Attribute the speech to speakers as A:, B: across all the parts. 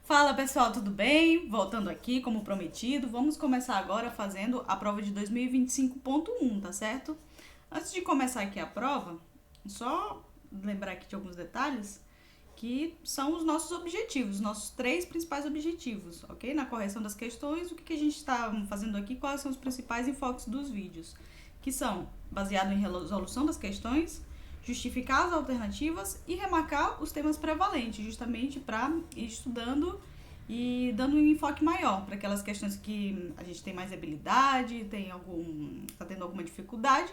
A: Fala pessoal, tudo bem? Voltando aqui, como prometido, vamos começar agora fazendo a prova de 2025.1, tá certo? Antes de começar aqui a prova, só lembrar aqui de alguns detalhes que são os nossos objetivos, nossos 3 principais objetivos, ok? Na correção das questões, o que a gente está fazendo aqui, quais são os principais enfoques dos vídeos, que são baseados em resolução das questões, justificar as alternativas e remarcar os temas prevalentes, justamente para ir estudando e dando um enfoque maior para aquelas questões que a gente tem mais habilidade, está tendo alguma dificuldade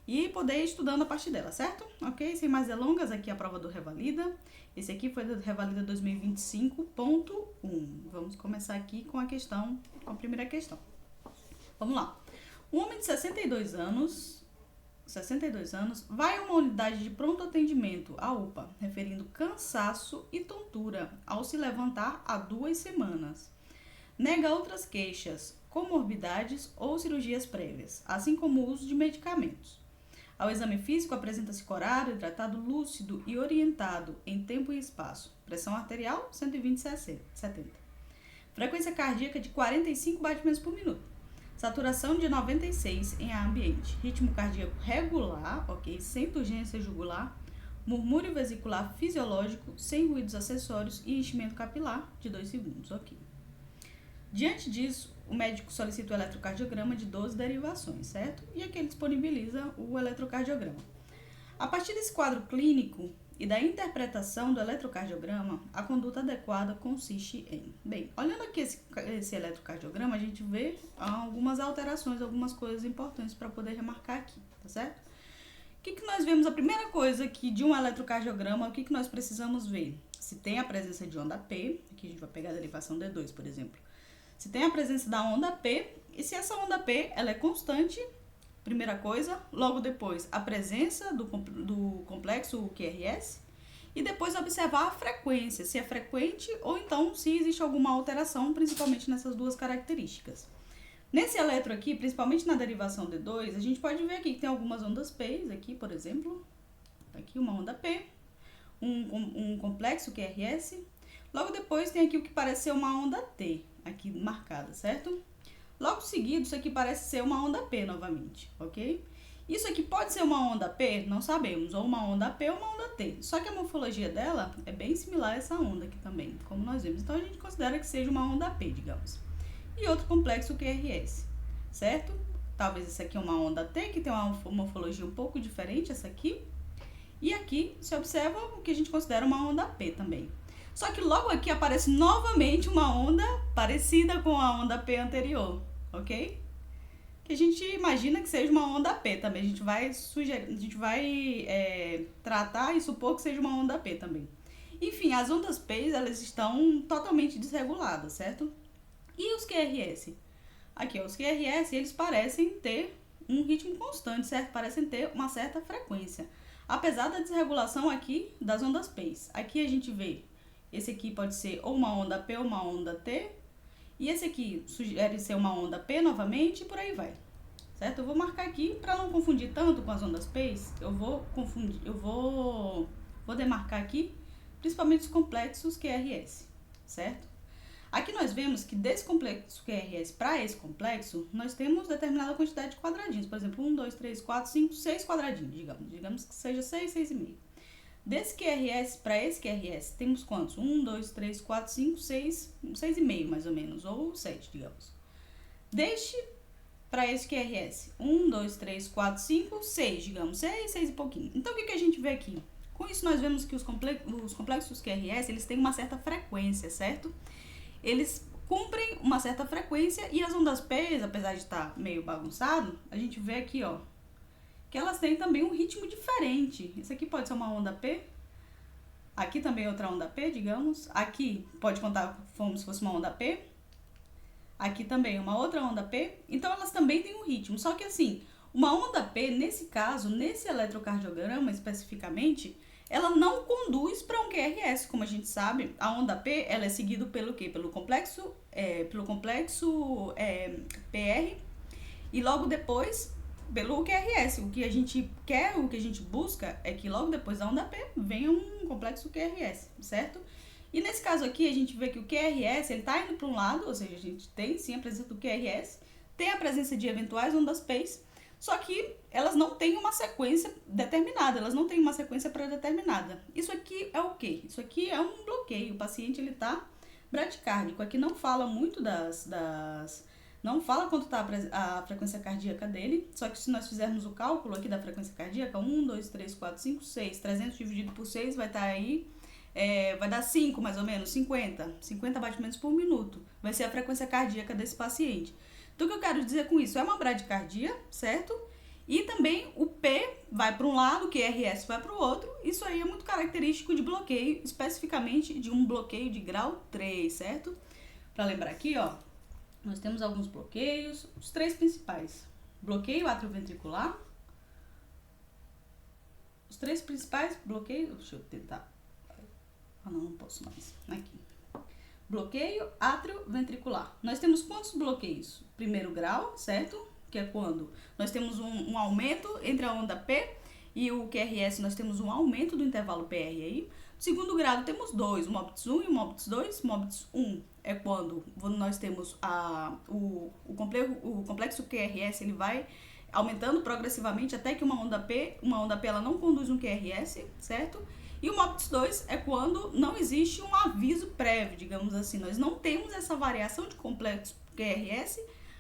A: e poder ir estudando a partir dela, certo? Ok? Sem mais delongas, aqui a prova do Revalida. Esse aqui foi do Revalida 2025.1. Vamos começar aqui com a primeira questão. Vamos lá. Um homem de 62 anos vai a uma unidade de pronto atendimento, a UPA, referindo cansaço e tontura ao se levantar há 2 semanas. Nega outras queixas, comorbidades ou cirurgias prévias, assim como o uso de medicamentos. Ao exame físico, apresenta-se corado, hidratado, lúcido e orientado em tempo e espaço. Pressão arterial, 120/70. Frequência cardíaca de 45 batimentos por minuto. Saturação de 96 em ar ambiente. Ritmo cardíaco regular, ok? Sem turgência jugular. Murmúrio vesicular fisiológico, sem ruídos acessórios e enchimento capilar de 2 segundos, ok? Diante disso, o médico solicita o eletrocardiograma de 12 derivações, certo? E aqui ele disponibiliza o eletrocardiograma. A partir desse quadro clínico e da interpretação do eletrocardiograma, a conduta adequada consiste em... Bem, olhando aqui esse eletrocardiograma, a gente vê algumas alterações, algumas coisas importantes para poder remarcar aqui, tá certo? O que nós vemos? A primeira coisa aqui de um eletrocardiograma, o que nós precisamos ver? Se tem a presença de onda P, aqui a gente vai pegar a derivação D2, por exemplo. Se tem a presença da onda P, e se essa onda P ela é constante, primeira coisa, logo depois a presença do complexo QRS e depois observar a frequência, se é frequente ou então se existe alguma alteração, principalmente nessas duas características. Nesse eletro aqui, principalmente na derivação D2, a gente pode ver aqui que tem algumas ondas P, aqui por exemplo, aqui uma onda P, um complexo QRS, logo depois tem aqui o que parece ser uma onda T, aqui marcada, certo? Logo seguido, isso aqui parece ser uma onda P novamente, ok? Isso aqui pode ser uma onda P? Não sabemos, ou uma onda P ou uma onda T. Só que a morfologia dela é bem similar a essa onda aqui também, como nós vimos. Então, a gente considera que seja uma onda P, digamos. E outro complexo QRS, certo? Talvez essa aqui é uma onda T, que tem uma morfologia um pouco diferente, essa aqui. E aqui se observa o que a gente considera uma onda P também. Só que logo aqui aparece novamente uma onda parecida com a onda P anterior, ok? Que a gente imagina que seja uma onda P também. A gente vai tratar e supor que seja uma onda P também. Enfim, as ondas P, elas estão totalmente desreguladas, certo? E os QRS? Aqui, ó, os QRS, eles parecem ter um ritmo constante, certo? Parecem ter uma certa frequência. Apesar da desregulação aqui das ondas P. Aqui a gente vê, esse aqui pode ser ou uma onda P ou uma onda T. E esse aqui sugere ser uma onda P novamente e por aí vai. Certo? Eu vou marcar aqui, para não confundir tanto com as ondas P, vou demarcar aqui, principalmente os complexos QRS, certo? Aqui nós vemos que desse complexo QRS para esse complexo, nós temos determinada quantidade de quadradinhos. Por exemplo, 1, 2, 3, 4, 5, 6 quadradinhos, digamos que seja 6, 6,5. Desse QRS para esse QRS, temos quantos? 1, 2, 3, 4, 5, 6, 6,5 mais ou menos, ou 7, digamos. Deste para esse QRS, 1, 2, 3, 4, 5, 6, digamos, 6, 6 e pouquinho. Então, o que a gente vê aqui? Com isso, nós vemos que os complexos QRS, eles têm uma certa frequência, certo? Eles cumprem uma certa frequência e as ondas P, apesar de estar meio bagunçado, a gente vê aqui, ó, que elas têm também um ritmo diferente. Isso aqui pode ser uma onda P. Aqui também outra onda P, digamos. Aqui pode contar como se fosse uma onda P. Aqui também uma outra onda P. Então, elas também têm um ritmo. Só que assim, uma onda P, nesse caso, nesse eletrocardiograma especificamente, ela não conduz para um QRS, como a gente sabe. A onda P, ela é seguida pelo quê? Pelo complexo PR e logo depois pelo QRS. O que a gente quer, o que a gente busca é que logo depois da onda P venha um complexo QRS, certo? E nesse caso aqui, a gente vê que o QRS, ele tá indo para um lado, ou seja, a gente tem sim a presença do QRS, tem a presença de eventuais ondas P's, só que elas não têm uma sequência determinada, elas não têm uma sequência pré-determinada. Isso aqui é o quê? Isso aqui é um bloqueio, o paciente ele tá bradicárdico. Aqui não fala muito não fala quanto está a frequência cardíaca dele, só que se nós fizermos o cálculo aqui da frequência cardíaca, 1, 2, 3, 4, 5, 6, 300 dividido por 6 vai estar aí, vai dar 5 mais ou menos, 50 batimentos por minuto, vai ser a frequência cardíaca desse paciente. Então, o que eu quero dizer com isso? É uma bradicardia, certo? E também o P vai para um lado, o QRS vai para o outro. Isso aí é muito característico de bloqueio, especificamente de um bloqueio de grau 3, certo? Para lembrar aqui, ó, nós temos alguns bloqueios, os 3 principais. Bloqueio atrioventricular. Os 3 principais bloqueios, deixa eu tentar. Não posso mais. Aqui. Bloqueio atrioventricular. Nós temos quantos bloqueios? Primeiro grau, certo? Que é quando nós temos um aumento entre a onda P e o QRS, nós temos um aumento do intervalo PR aí. Segundo grau, temos 2, o MOBITS 1 e o MOBITS 2. MOBITS 1 é quando nós temos o complexo QRS, ele vai aumentando progressivamente até que uma onda P ela não conduz um QRS, certo? E o MOBITS 2 é quando não existe um aviso prévio, digamos assim. Nós não temos essa variação de complexo QRS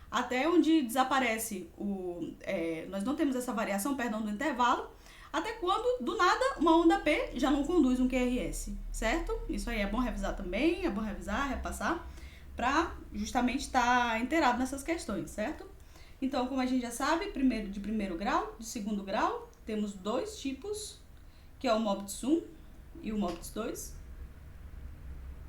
A: até onde desaparece nós não temos essa variação, perdão, do intervalo, até quando, do nada, uma onda P já não conduz um QRS, certo? Isso aí é bom revisar também, é bom revisar, repassar, para justamente estar inteirado nessas questões, certo? Então, como a gente já sabe, de primeiro grau, de segundo grau, temos 2 tipos, que é o MOBITS 1 e o MOBITS 2.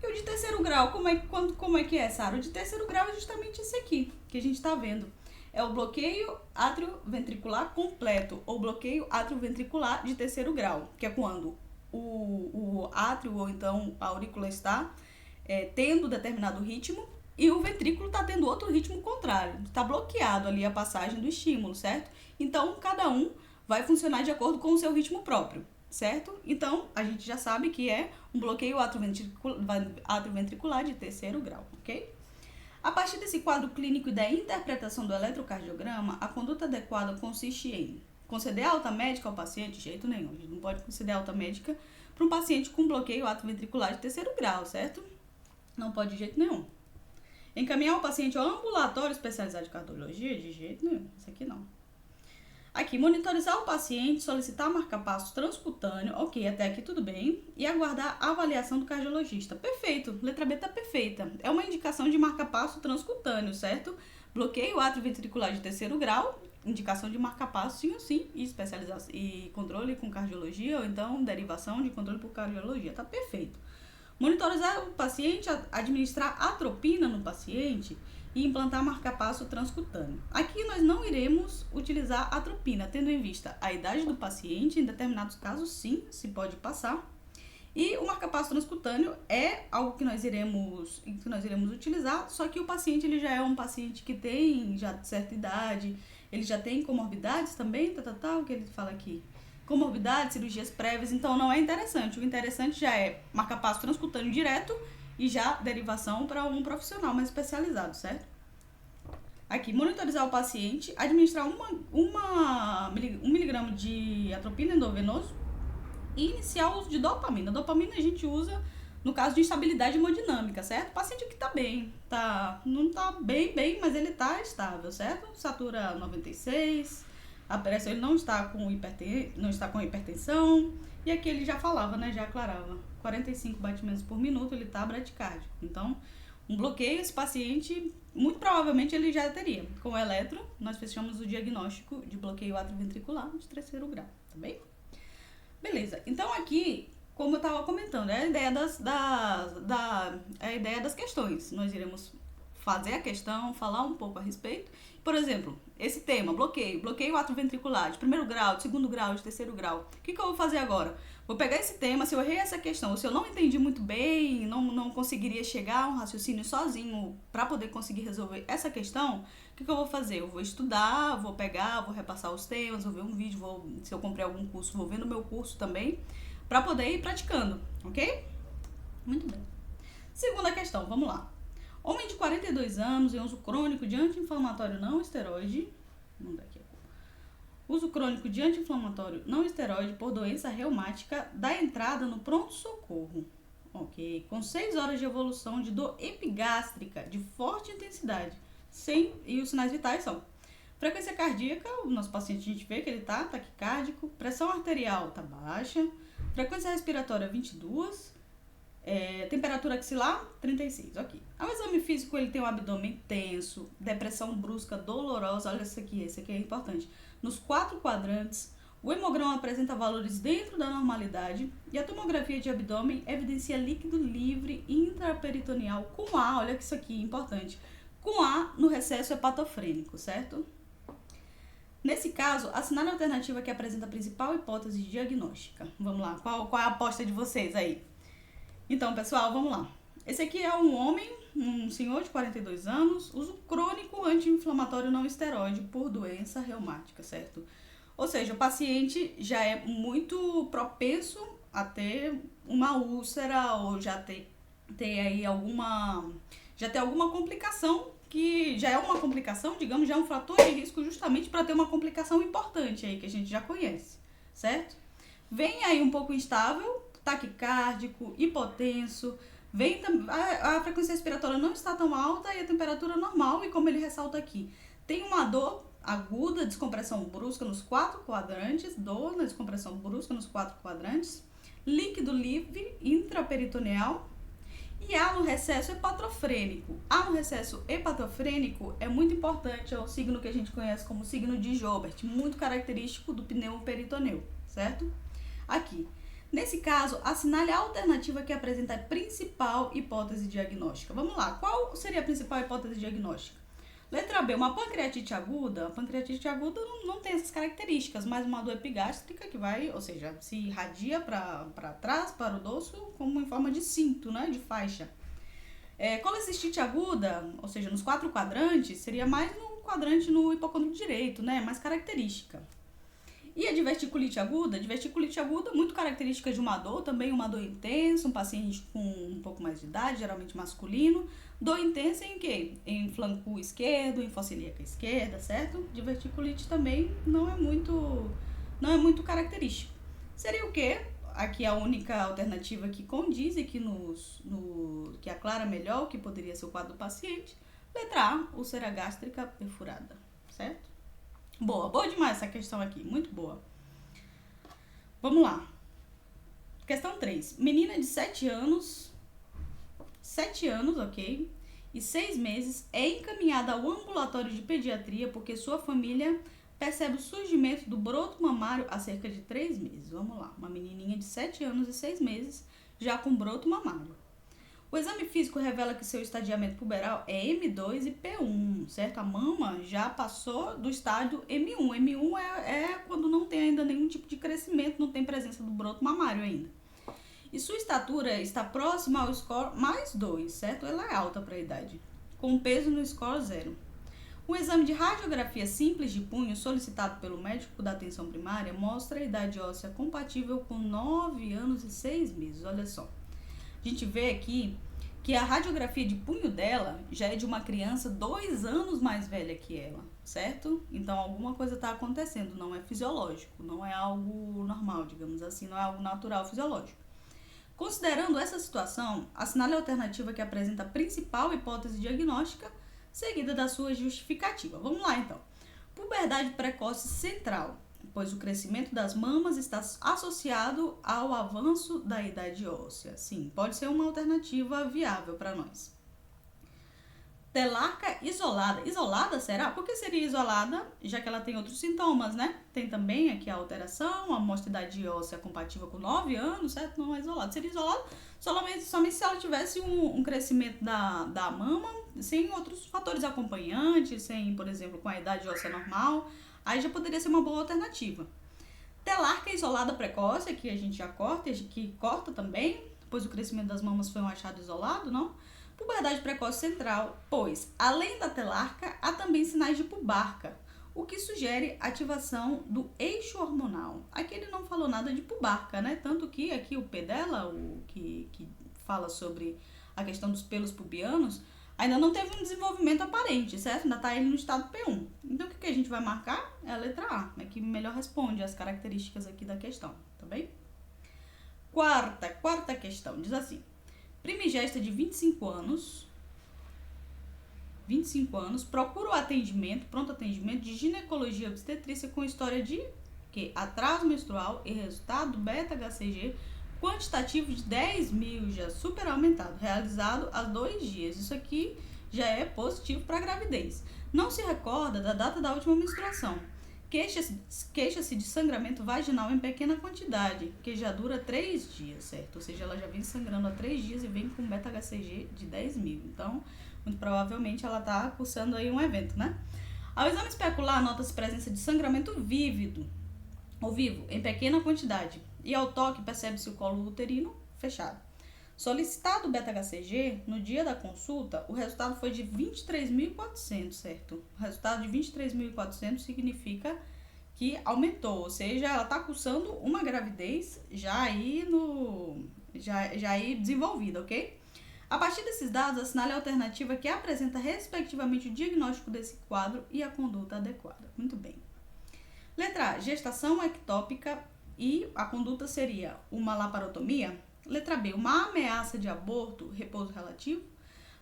A: E o de terceiro grau, como é que é, Sara? O de terceiro grau é justamente esse aqui, que a gente está vendo. É o bloqueio atrioventricular completo, ou bloqueio atrioventricular de terceiro grau, que é quando o átrio, ou então a aurícula está tendo determinado ritmo, e o ventrículo está tendo outro ritmo contrário. Está bloqueado ali a passagem do estímulo, certo? Então, cada um vai funcionar de acordo com o seu ritmo próprio, certo? Então, a gente já sabe que é um bloqueio atrioventricular de terceiro grau, ok? A partir desse quadro clínico e da interpretação do eletrocardiograma, a conduta adequada consiste em conceder alta médica ao paciente, de jeito nenhum, a gente não pode conceder alta médica para um paciente com bloqueio atrioventricular de terceiro grau, certo? Não pode de jeito nenhum. Encaminhar o paciente ao ambulatório especializado de cardiologia, de jeito nenhum, isso aqui não. Aqui, monitorizar o paciente, solicitar marca-passo transcutâneo, ok, até aqui tudo bem, e aguardar a avaliação do cardiologista. Perfeito, letra B tá perfeita. É uma indicação de marca-passo transcutâneo, certo? Bloqueio atrioventricular de terceiro grau, indicação de marca-passo sim ou sim, e especialização e controle com cardiologia, ou então derivação de controle por cardiologia, tá perfeito. Monitorizar o paciente, administrar atropina no paciente e implantar marca-passo transcutâneo. Aqui nós não iremos utilizar atropina, tendo em vista a idade do paciente, em determinados casos sim, se pode passar. E o marca-passo transcutâneo é algo que nós iremos utilizar, só que o paciente ele já é um paciente que tem já certa idade, ele já tem comorbidades também, o que ele fala aqui? Comorbidades, cirurgias prévias, então não é interessante. O interessante já é marca-passo transcutâneo direto e já derivação para um profissional mais especializado, certo? Aqui, monitorizar o paciente, administrar 1 miligrama de atropina endovenoso e iniciar o uso de dopamina. A dopamina a gente usa no caso de instabilidade hemodinâmica, certo? O paciente aqui tá bem, não tá bem, mas ele tá estável, certo? Satura 96, a pressão ele não está com hipertensão, e aqui ele já falava, né, já aclarava, 45 batimentos por minuto, ele tá bradicárdico. Então, um bloqueio, esse paciente, muito provavelmente ele já teria. Com o eletro, nós fechamos o diagnóstico de bloqueio atrioventricular de terceiro grau, tá bem? Beleza, então aqui, como eu estava comentando, é a ideia das questões. Nós iremos fazer a questão, falar um pouco a respeito. Por exemplo, esse tema, bloqueio atrioventricular de primeiro grau, de segundo grau, de terceiro grau. O que eu vou fazer agora? Vou pegar esse tema, se eu errei essa questão, ou se eu não entendi muito bem, não conseguiria chegar a um raciocínio sozinho para poder conseguir resolver essa questão, o que eu vou fazer? Eu vou estudar, vou repassar os temas, vou ver um vídeo, se eu comprei algum curso, vou ver no meu curso também, para poder ir praticando, ok? Muito bem. Segunda questão, vamos lá. Homem de 42 anos em uso crônico de anti-inflamatório não esteroide. Vamos dar aqui. Uso crônico de anti-inflamatório não esteroide por doença reumática dá entrada no pronto-socorro. Ok. Com 6 horas de evolução de dor epigástrica de forte intensidade. E os sinais vitais são frequência cardíaca, o nosso paciente a gente vê que ele tá taquicárdico, pressão arterial tá baixa, frequência respiratória 22, temperatura axilar 36, ok. Ao exame físico ele tem um abdômen tenso, depressão brusca dolorosa, olha esse aqui é importante, nos 4 quadrantes, o hemograma apresenta valores dentro da normalidade e a tomografia de abdômen evidencia líquido livre intraperitoneal com A, olha que isso aqui é importante, com A no recesso hepatofrênico, certo? Nesse caso, assinale a alternativa que apresenta a principal hipótese diagnóstica. Vamos lá, qual é a aposta de vocês aí? Então, pessoal, vamos lá. Esse aqui é um homem, um senhor de 42 anos, uso crônico anti-inflamatório não esteroide por doença reumática, certo? Ou seja, o paciente já é muito propenso a ter uma úlcera ou já ter aí alguma complicação, que já é uma complicação, digamos, já é um fator de risco justamente para ter uma complicação importante aí, que a gente já conhece, certo? Vem aí um pouco instável, taquicárdico, hipotenso, a frequência respiratória não está tão alta e a temperatura normal, e como ele ressalta aqui, tem uma dor aguda, descompressão brusca nos 4 quadrantes, dor na descompressão brusca nos 4 quadrantes, líquido livre intraperitoneal, e A no recesso hepatofrênico. A no recesso hepatofrênico é muito importante, é o signo que a gente conhece como signo de Joubert, muito característico do pneumoperitoneu, certo? Aqui. Nesse caso, assinale a alternativa que apresenta a principal hipótese diagnóstica. Vamos lá, qual seria a principal hipótese diagnóstica? Letra B, uma pancreatite aguda. A pancreatite aguda não tem essas características, mas uma dor epigástrica que vai, ou seja, se irradia para trás, para o dorso, como em forma de cinto, né, de faixa. Colecistite aguda, ou seja, nos 4 quadrantes, seria mais no quadrante no hipocôndrio direito, né, mais característica. E a diverticulite aguda muito característica de uma dor, também uma dor intensa, um paciente com um pouco mais de idade, geralmente masculino. Dor intensa em quê? Em flanco esquerdo, em fossa ilíaca esquerda, certo? Diverticulite também não é muito característico. Seria o quê? Aqui a única alternativa que condiz e que aclara melhor o que poderia ser o quadro do paciente. Letra A, úlcera gástrica perfurada, certo? Boa demais essa questão aqui, muito boa. Vamos lá. Questão 3. Menina de 7 anos, ok, e 6 meses é encaminhada ao ambulatório de pediatria porque sua família percebe o surgimento do broto mamário há cerca de 3 meses. Vamos lá, uma menininha de 7 anos e 6 meses já com broto mamário. O exame físico revela que seu estadiamento puberal é M2 e P1, certo? A mama já passou do estádio M1. M1 é quando não tem ainda nenhum tipo de crescimento, não tem presença do broto mamário ainda. E sua estatura está próxima ao score mais 2, certo? Ela é alta para a idade, com peso no score 0. O exame de radiografia simples de punho solicitado pelo médico da atenção primária mostra a idade óssea compatível com 9 anos e 6 meses, olha só. A gente vê aqui que a radiografia de punho dela já é de uma criança 2 anos mais velha que ela, certo? Então alguma coisa está acontecendo, não é fisiológico, não é algo normal, digamos assim, não é algo natural fisiológico. Considerando essa situação, assinale a alternativa que apresenta a principal hipótese diagnóstica, seguida da sua justificativa. Vamos lá então. Puberdade precoce central, pois o crescimento das mamas está associado ao avanço da idade óssea. Sim, pode ser uma alternativa viável para nós. Telarca isolada. Isolada, será? Por que seria isolada? Já que ela tem outros sintomas, né? Tem também aqui a alteração, a mostra de idade óssea compatível com 9 anos, certo? Não é isolada. Seria isolada somente se ela tivesse um crescimento da mama, sem outros fatores acompanhantes, sem, por exemplo, com a idade óssea normal. Aí já poderia ser uma boa alternativa. Telarca isolada precoce, aqui a gente já corta, que corta também, pois o crescimento das mamas foi um achado isolado, não? Puberdade precoce central, pois, além da telarca, há também sinais de pubarca, o que sugere ativação do eixo hormonal. Aqui ele não falou nada de pubarca, né? Tanto que aqui o P dela, o que fala sobre a questão dos pelos pubianos, ainda não teve um desenvolvimento aparente, certo? Ainda está ele no estado P1. Então, o que a gente vai marcar é a letra A, né, que melhor responde às características aqui da questão, tá bem? Quarta questão, diz assim: primigesta de 25 anos, procura o atendimento, pronto atendimento de ginecologia obstetrícia com história de que atraso menstrual e resultado beta-HCG quantitativo de 10.000 já super aumentado, realizado há 2 dias. Isso aqui já é positivo para gravidez. Não se recorda da data da última menstruação. Queixa-se de sangramento vaginal em pequena quantidade, que já dura 3 dias, certo? Ou seja, ela já vem sangrando há 3 dias e vem com beta-HCG de 10.000. Então, muito provavelmente ela está cursando aí um evento, né? Ao exame especular, nota-se presença de sangramento vívido ou vivo em pequena quantidade. E ao toque, percebe-se o colo uterino fechado. Solicitado o beta-HCG, no dia da consulta, o resultado foi de 23.400, certo? O resultado de 23.400 significa que aumentou, ou seja, ela está cursando uma gravidez já aí desenvolvida, ok? A partir desses dados, assinale a alternativa que apresenta respectivamente o diagnóstico desse quadro e a conduta adequada. Muito bem. Letra A, gestação ectópica e a conduta seria uma laparotomia. Letra B, uma ameaça de aborto, repouso relativo.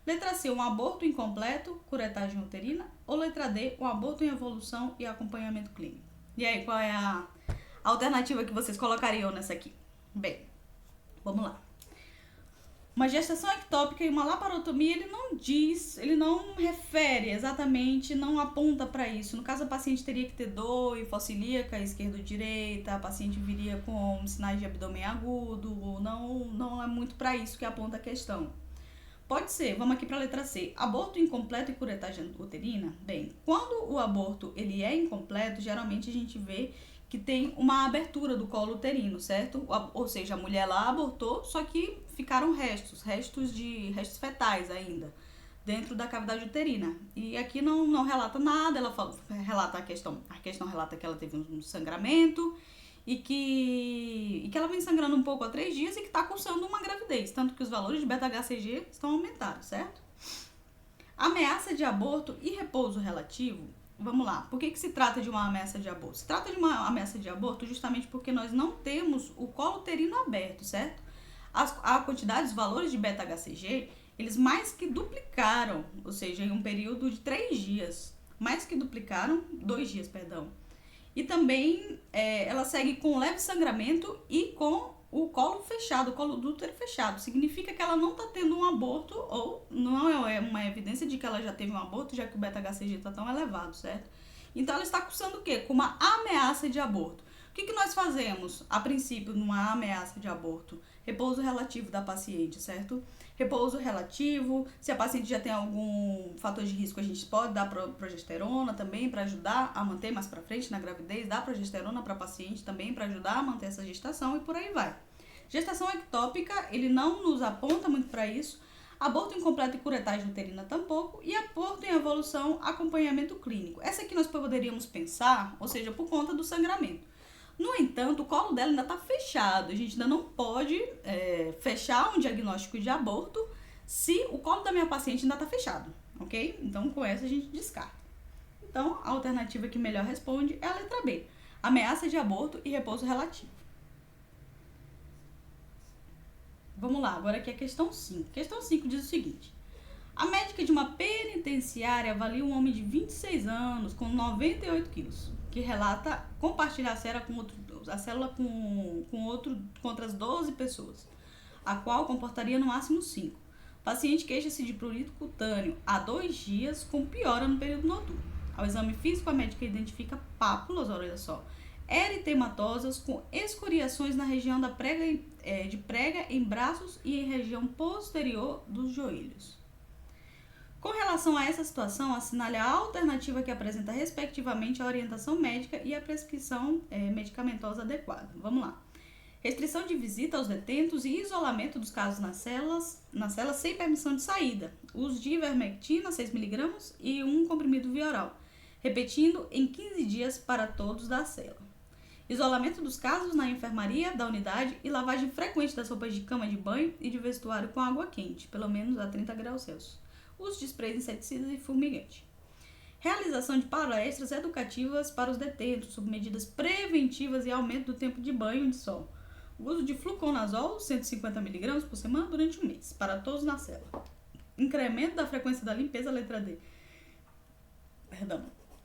A: Letra C, um aborto incompleto, curetagem uterina. Ou letra D, um aborto em evolução e acompanhamento clínico. E aí, qual é a alternativa que vocês colocariam nessa aqui? Bem, vamos lá. Uma gestação ectópica e uma laparotomia, ele não refere exatamente, não aponta para isso. No caso, a paciente teria que ter dor hipossilíaca esquerdo-direita, a paciente viria com sinais de abdômen agudo, não é muito para isso que aponta a questão. Pode ser, vamos aqui para a letra C, aborto incompleto e curetagem uterina. Bem, quando o aborto ele é incompleto, geralmente a gente vê que tem uma abertura do colo uterino, certo? Ou seja, a mulher lá abortou, só que ficaram restos fetais ainda, dentro da cavidade uterina. E aqui não relata nada, relata a questão relata que ela teve um sangramento e que ela vem sangrando um pouco há 3 dias e que está cursando uma gravidez, tanto que os valores de beta-HCG estão aumentados, certo? Ameaça de aborto e repouso relativo. Vamos lá, por que se trata de uma ameaça de aborto? Se trata de uma ameaça de aborto justamente porque nós não temos o colo uterino aberto, certo? A quantidade, os valores de beta-HCG, eles mais que duplicaram, ou seja, em um período de 3 dias. Mais que duplicaram, 2 dias, perdão. E também ela segue com leve sangramento e com o colo fechado, o colo do útero fechado. Significa que ela não está tendo um aborto, ou não é uma evidência de que ela já teve um aborto, já que o beta-HCG está tão elevado, certo? Então, ela está cursando o quê? Com uma ameaça de aborto. O que nós fazemos, a princípio, numa ameaça de aborto? Repouso relativo da paciente, certo? Repouso relativo, se a paciente já tem algum fator de risco, a gente pode dar progesterona também para ajudar a manter mais para frente na gravidez, dar progesterona para a paciente também para ajudar a manter essa gestação e por aí vai. Gestação ectópica, ele não nos aponta muito para isso. Aborto incompleto e curetagem uterina tampouco. E aborto em evolução, acompanhamento clínico. Essa aqui nós poderíamos pensar, ou seja, por conta do sangramento. No entanto, o colo dela ainda está fechado. A gente ainda não pode fechar um diagnóstico de aborto se o colo da minha paciente ainda está fechado, ok? Então, com essa a gente descarta. Então, a alternativa que melhor responde é a letra B. Ameaça de aborto e repouso relativo. Vamos lá, agora aqui é a questão 5. Questão 5 diz o seguinte. A médica de uma penitenciária avalia um homem de 26 anos com 98 quilos, que relata compartilhar a célula com outras 12 pessoas, a qual comportaria no máximo 5. O paciente queixa-se de prurito cutâneo há 2 dias, com piora no período noturno. Ao exame físico, a médica identifica pápulas, olha só, eritematosas com escoriações na região de prega em braços e em região posterior dos joelhos. Com relação a essa situação, assinale a alternativa que apresenta respectivamente a orientação médica e a prescrição medicamentosa adequada. Vamos lá. Restrição de visita aos detentos e isolamento dos casos nas celas sem permissão de saída. Uso de ivermectina, 6 mg e um comprimido via oral, repetindo em 15 dias para todos da cela. Isolamento dos casos na enfermaria da unidade e lavagem frequente das roupas de cama de banho e de vestuário com água quente, pelo menos a 30 graus Celsius. Uso de sprays inseticidas e fumigante. Realização de palestras educativas para os detentos sobre medidas preventivas e aumento do tempo de banho de sol. O uso de fluconazol, 150 mg por semana durante um mês, para todos na cela. Incremento da frequência da limpeza, letra D.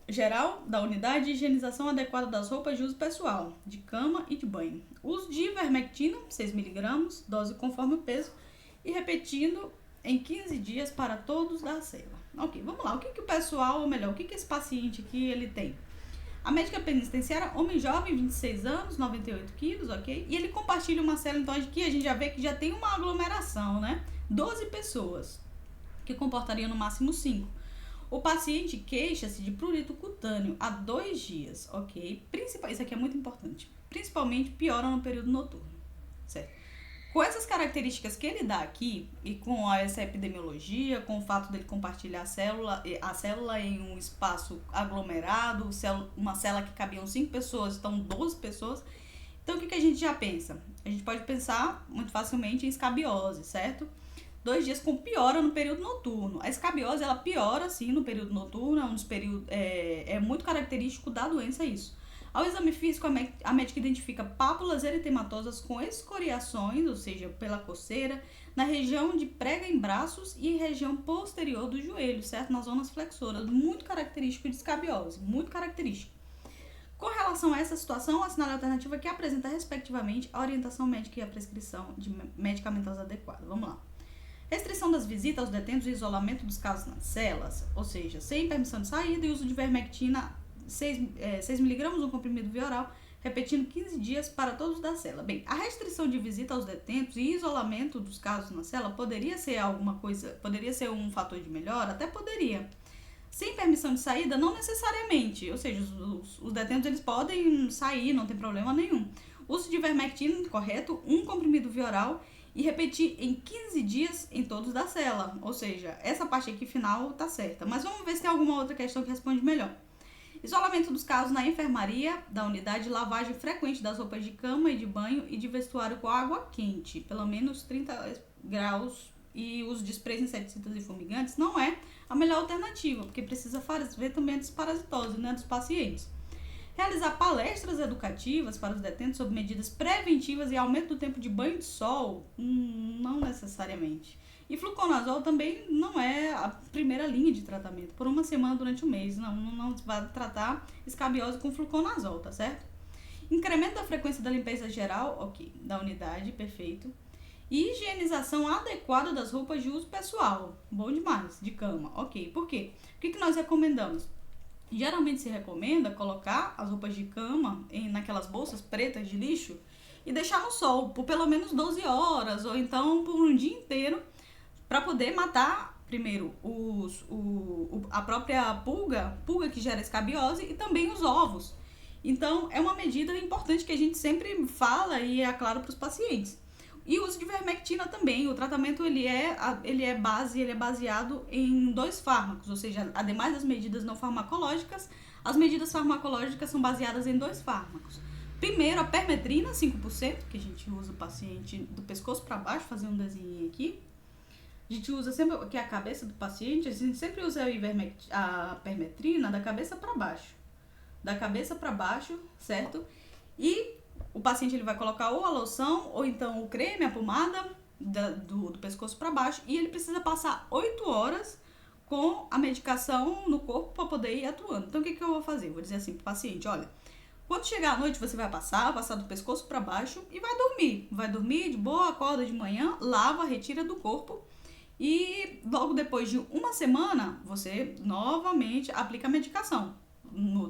A: Geral da unidade e higienização adequada das roupas de uso pessoal, de cama e de banho. Uso de ivermectina, 6 mg, dose conforme o peso, e repetindo em 15 dias para todos da cela. Ok, vamos lá. O que o pessoal, ou melhor, o que esse paciente aqui ele tem? A médica penitenciária, homem jovem, 26 anos, 98 quilos, ok? E ele compartilha uma cela, então aqui a gente já vê que já tem uma aglomeração, né? 12 pessoas, que comportariam no máximo 5. O paciente queixa-se de prurito cutâneo há 2 dias, ok? Isso aqui é muito importante. Principalmente piora no período noturno, certo? Com essas características que ele dá aqui, e com essa epidemiologia, com o fato dele compartilhar a célula em um espaço aglomerado, uma cela que cabiam 5 pessoas, então 12 pessoas. Então, o que a gente já pensa? A gente pode pensar muito facilmente em escabiose, certo? 2 dias com piora no período noturno. A escabiose, ela piora, sim, no período noturno, é muito característico da doença isso. Ao exame físico, a médica identifica pápulas eritematosas com escoriações, ou seja, pela coceira, na região de prega em braços e região posterior do joelho, certo? Nas zonas flexoras. Muito característico de escabiose, muito característico. Com relação a essa situação, assinale a alternativa que apresenta, respectivamente, a orientação médica e a prescrição de medicamentosa adequada. Vamos lá. Restrição das visitas aos detentos e isolamento dos casos nas celas, ou seja, sem permissão de saída e uso de ivermectina 6 mg, um comprimido via oral, repetindo 15 dias para todos da cela. Bem, a restrição de visita aos detentos e isolamento dos casos na cela poderia ser poderia ser um fator de melhora? Até poderia. Sem permissão de saída, não necessariamente, ou seja, os detentos eles podem sair, não tem problema nenhum. Uso de ivermectina, correto, um comprimido via oral e repetir em 15 dias em todos da cela, ou seja, essa parte aqui final tá certa. Mas vamos ver se tem alguma outra questão que responde melhor. Isolamento dos casos na enfermaria da unidade, lavagem frequente das roupas de cama e de banho e de vestuário com água quente, pelo menos 30 graus, e uso de sprays inseticidas e fumigantes não é a melhor alternativa, porque precisa ver também a desparasitose, né, dos pacientes. Realizar palestras educativas para os detentos sobre medidas preventivas e aumento do tempo de banho de sol, não necessariamente. E fluconazol também não é a primeira linha de tratamento, por uma semana durante o mês. Não vai tratar escabiose com fluconazol, tá certo? Incremento da frequência da limpeza geral, ok, da unidade, perfeito. E higienização adequada das roupas de uso pessoal, bom demais, de cama, ok. Por quê? O que nós recomendamos? Geralmente se recomenda colocar as roupas de cama naquelas bolsas pretas de lixo e deixar no sol por pelo menos 12 horas, ou então por um dia inteiro, para poder matar, primeiro, a própria pulga que gera escabiose e também os ovos. Então, é uma medida importante que a gente sempre fala e é claro para os pacientes. E o uso de ivermectina também. O tratamento ele é baseado em 2 fármacos, ou seja, ademais das medidas não farmacológicas, as medidas farmacológicas são baseadas em 2 fármacos. Primeiro, a permetrina, 5%, que a gente usa o paciente do pescoço para baixo, fazer um desenho aqui. A gente usa sempre, que é a cabeça do paciente, a gente sempre usa a permetrina da cabeça para baixo. Da cabeça para baixo, certo? E o paciente ele vai colocar ou a loção, ou então o creme, a pomada do pescoço para baixo. E ele precisa passar 8 horas com a medicação no corpo para poder ir atuando. Então, o que eu vou fazer? Eu vou dizer assim pro paciente, olha, quando chegar à noite, você vai passar do pescoço para baixo e vai dormir. Vai dormir de boa, acorda de manhã, lava, retira do corpo. E logo depois de uma semana, você novamente aplica a medicação,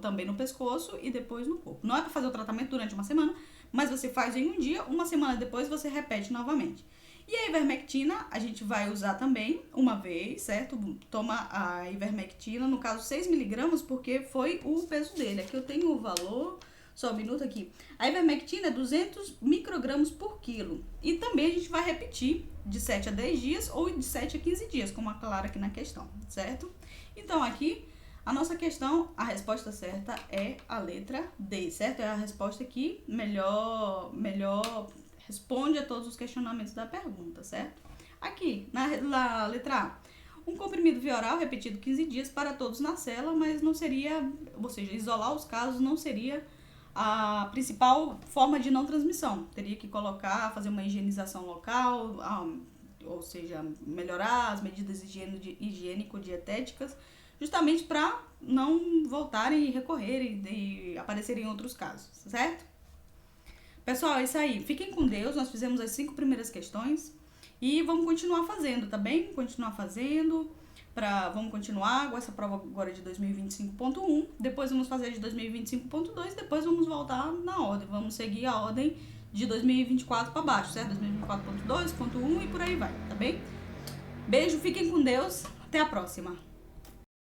A: também no pescoço e depois no corpo. Não é para fazer o tratamento durante uma semana, mas você faz em um dia, uma semana depois você repete novamente. E a ivermectina a gente vai usar também uma vez, certo? Toma a ivermectina, no caso 6 mg, porque foi o peso dele. Aqui eu tenho o valor, só um minuto aqui. A ivermectina é 200 microgramas por quilo. E também a gente vai repetir de 7 a 10 dias ou de 7 a 15 dias, como aclara aqui na questão, certo? Então aqui A nossa questão, a resposta certa é a letra D, certo? É a resposta que melhor responde a todos os questionamentos da pergunta, certo? Aqui, na letra A, um comprimido via oral repetido 15 dias para todos na cela, mas não seria, ou seja, isolar os casos não seria a principal forma de não transmissão. Teria que fazer uma higienização local, ou seja, melhorar as medidas higiênico-dietéticas, justamente para não voltarem e recorrerem e aparecerem em outros casos, certo? Pessoal, é isso aí. Fiquem com Deus. Nós fizemos as 5 primeiras questões e vamos continuar fazendo, tá bem? Vamos continuar com essa prova agora de 2025.1. Depois vamos fazer a de 2025.2. Depois vamos voltar na ordem. Vamos seguir a ordem de 2024 para baixo, certo? 2024.2, .1 e por aí vai, tá bem? Beijo, fiquem com Deus. Até a próxima.